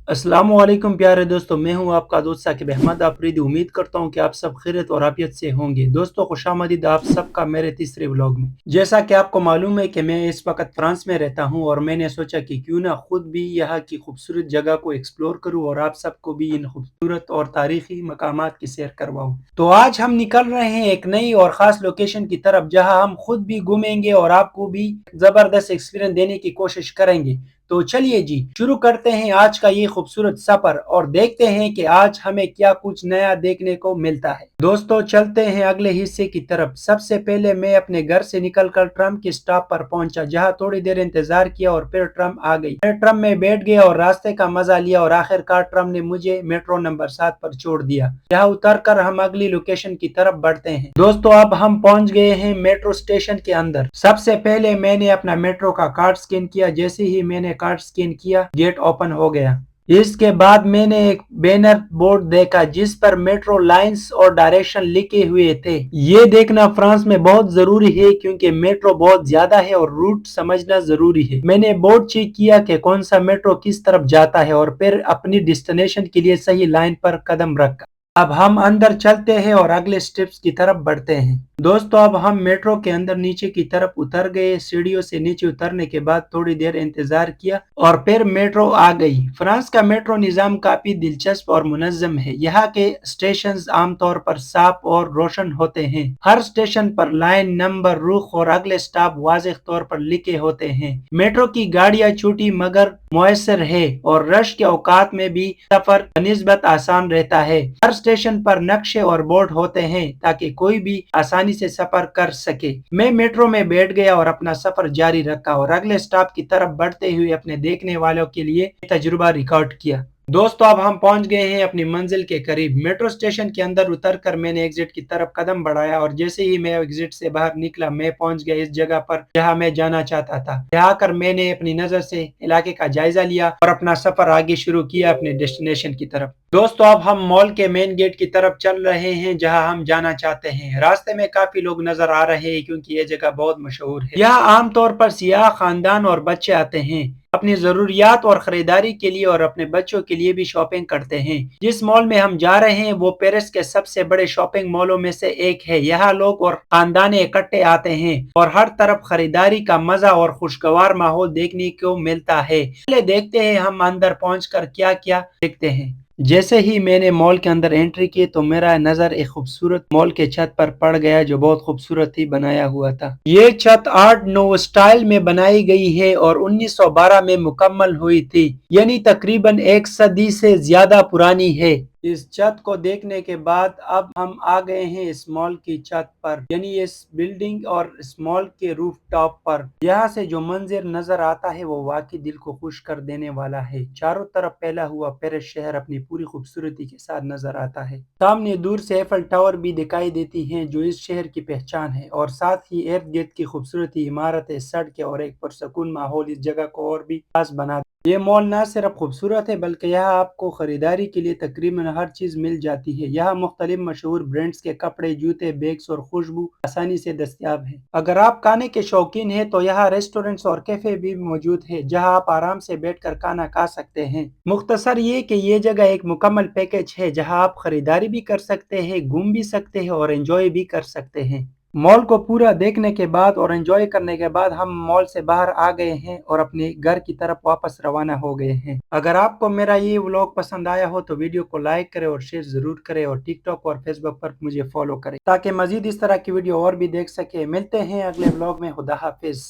अस्सलाम वालेकुम प्यारे दोस्तों, मैं हूं आपका दोस्त साकिब अहमद आफरीदी। उम्मीद करता हूं कि आप सब खैरियत और आफियत से होंगे। दोस्तों, खुशामदीद आप सबका मेरे तीसरे व्लॉग में। जैसा कि आपको मालूम है कि मैं इस वक्त फ्रांस में रहता हूं और मैंने सोचा कि क्यों ना खुद भी यहाँ की खूबसूरत जगह को एक्सप्लोर करूं और आप सबको भी इन खूबसूरत और तारीखी मकामात की सैर करवाऊं। तो आज हम निकल रहे हैं एक नई और ख़ास लोकेशन की तरफ, जहाँ हम खुद भी घूमेंगे और आपको भी ज़बरदस्त एक्सपीरियंस देने की कोशिश करेंगे। तो चलिए जी, शुरू करते हैं आज का ये खूबसूरत सफर और देखते हैं कि आज हमें क्या कुछ नया देखने को मिलता है। दोस्तों, चलते हैं अगले हिस्से की तरफ। सबसे पहले मैं अपने घर से निकलकर ट्रम के स्टॉप पर पहुंचा, जहां थोड़ी देर इंतजार किया और फिर ट्रम आ गई। मैं ट्रम में बैठ गया और रास्ते का मजा लिया और आखिरकार ट्रम ने मुझे मेट्रो नंबर 7 पर छोड़ दिया। यहाँ उतर कर हम अगली लोकेशन की तरफ बढ़ते हैं। दोस्तों, अब हम पहुंच गए हैं मेट्रो स्टेशन के अंदर। सबसे पहले मैंने अपना मेट्रो का कार्ड स्कैन किया। जैसे ही मैंने कार्ड स्कैन किया, गेट ओपन हो गया। इसके बाद मैंने एक बैनर बोर्ड देखा जिस पर मेट्रो लाइंस और डायरेक्शन लिखे हुए थे। ये देखना फ्रांस में बहुत जरूरी है क्योंकि मेट्रो बहुत ज्यादा है और रूट समझना जरूरी है। मैंने बोर्ड चेक किया कि कौन सा मेट्रो किस तरफ जाता है और फिर अपनी डेस्टिनेशन के लिए सही लाइन पर कदम रखा। अब हम अंदर चलते हैं और अगले स्टेप्स की तरफ बढ़ते हैं। दोस्तों, अब हम मेट्रो के अंदर नीचे की तरफ उतर गए। सीढ़ियों से नीचे उतरने के बाद थोड़ी देर इंतजार किया और फिर मेट्रो आ गई। फ्रांस का मेट्रो निजाम काफी दिलचस्प और मुनज्जम है। यहाँ के स्टेशन आमतौर पर साफ और रोशन होते हैं। हर स्टेशन पर लाइन, नंबर, रुख और अगले स्टॉप वाज़ेह तौर पर लिखे होते हैं। मेट्रो की गाड़ियाँ छोटी मगर मुयस्सर है और रश के औकात में भी सफर बनिस्बत आसान रहता है। हर स्टेशन पर नक्शे और बोर्ड होते हैं ताकि कोई भी आसानी से सफर कर सके। मैं मेट्रो में बैठ गया और अपना सफर जारी रखा और अगले स्टॉप की तरफ बढ़ते हुए अपने देखने वालों के लिए तजुर्बा रिकॉर्ड किया। दोस्तों, अब हम पहुंच गए हैं अपनी मंजिल के करीब। मेट्रो स्टेशन के अंदर उतरकर मैंने एग्जिट की तरफ कदम बढ़ाया और जैसे ही मैं एग्जिट से बाहर निकला, मैं पहुंच गया इस जगह पर जहां मैं जाना चाहता था। यहाँ आकर मैंने अपनी नजर से इलाके का जायजा लिया और अपना सफर आगे शुरू किया अपने डेस्टिनेशन की तरफ। दोस्तों, अब हम मॉल के मेन गेट की तरफ चल रहे हैं जहां हम जाना चाहते हैं। रास्ते में काफी लोग नजर आ रहे हैं क्योंकि ये जगह बहुत मशहूर है। यहाँ आमतौर पर सियाह, खानदान और बच्चे आते हैं अपनी जरूरियात और खरीदारी के लिए और अपने बच्चों के लिए भी शॉपिंग करते हैं। जिस मॉल में हम जा रहे हैं वो पेरिस के सबसे बड़े शॉपिंग मॉलों में से एक है। यहाँ लोग और खानदान इकट्ठे आते हैं और हर तरफ खरीदारी का मजा और खुशगवार माहौल देखने को मिलता है। पहले देखते हैं हम अंदर पहुंचकर क्या क्या देखते हैं। जैसे ही मैंने मॉल के अंदर एंट्री की तो मेरा नजर एक खूबसूरत मॉल के छत पर पड़ गया जो बहुत खूबसूरत ही बनाया हुआ था। ये छत आर्ट नोवो स्टाइल में बनाई गई है और 1912 में मुकम्मल हुई थी, यानी तकरीबन एक सदी से ज्यादा पुरानी है। इस छत को देखने के बाद अब हम आ गए हैं इस मॉल की छत पर, यानी इस बिल्डिंग और इस मॉल के रूफ टॉप पर। यहाँ से जो मंजर नजर आता है वो वाकई दिल को खुश कर देने वाला है। चारों तरफ फैला हुआ पेरिस शहर अपनी पूरी खूबसूरती के साथ नजर आता है। सामने दूर से एफल टावर भी दिखाई देती हैं जो इस शहर की पहचान है और साथ ही इर्द गिर्द की खूबसूरती, इमारतें, सड़कें और एक पुरसकून माहौल इस जगह को और भी खास बना। ये मॉल न सिर्फ खूबसूरत है बल्कि यहाँ आपको खरीदारी के लिए तकरीबन हर चीज मिल जाती है। यहाँ मुख्तलिफ मशहूर ब्रांड्स के कपड़े, जूते, बैग्स और खुशबू आसानी से दस्तयाब है। अगर आप खाने के शौकीन हैं तो यहाँ रेस्टोरेंट्स और कैफे भी मौजूद है जहाँ आप आराम से बैठकर खाना खा सकते हैं। मुख्तसर ये कि ये जगह एक मुकम्मल पैकेज है जहाँ आप खरीदारी भी कर सकते हैं, घूम भी सकते हैं और एंजॉय भी कर सकते हैं। मॉल को पूरा देखने के बाद और एंजॉय करने के बाद हम मॉल से बाहर आ गए हैं और अपने घर की तरफ वापस रवाना हो गए हैं। अगर आपको मेरा ये व्लॉग पसंद आया हो तो वीडियो को लाइक करें और शेयर जरूर करें और टिकटॉक और फेसबुक पर मुझे फॉलो करें ताकि मजीद इस तरह की वीडियो और भी देख सके। मिलते हैं अगले व्लॉग में। खुदा हाफिज।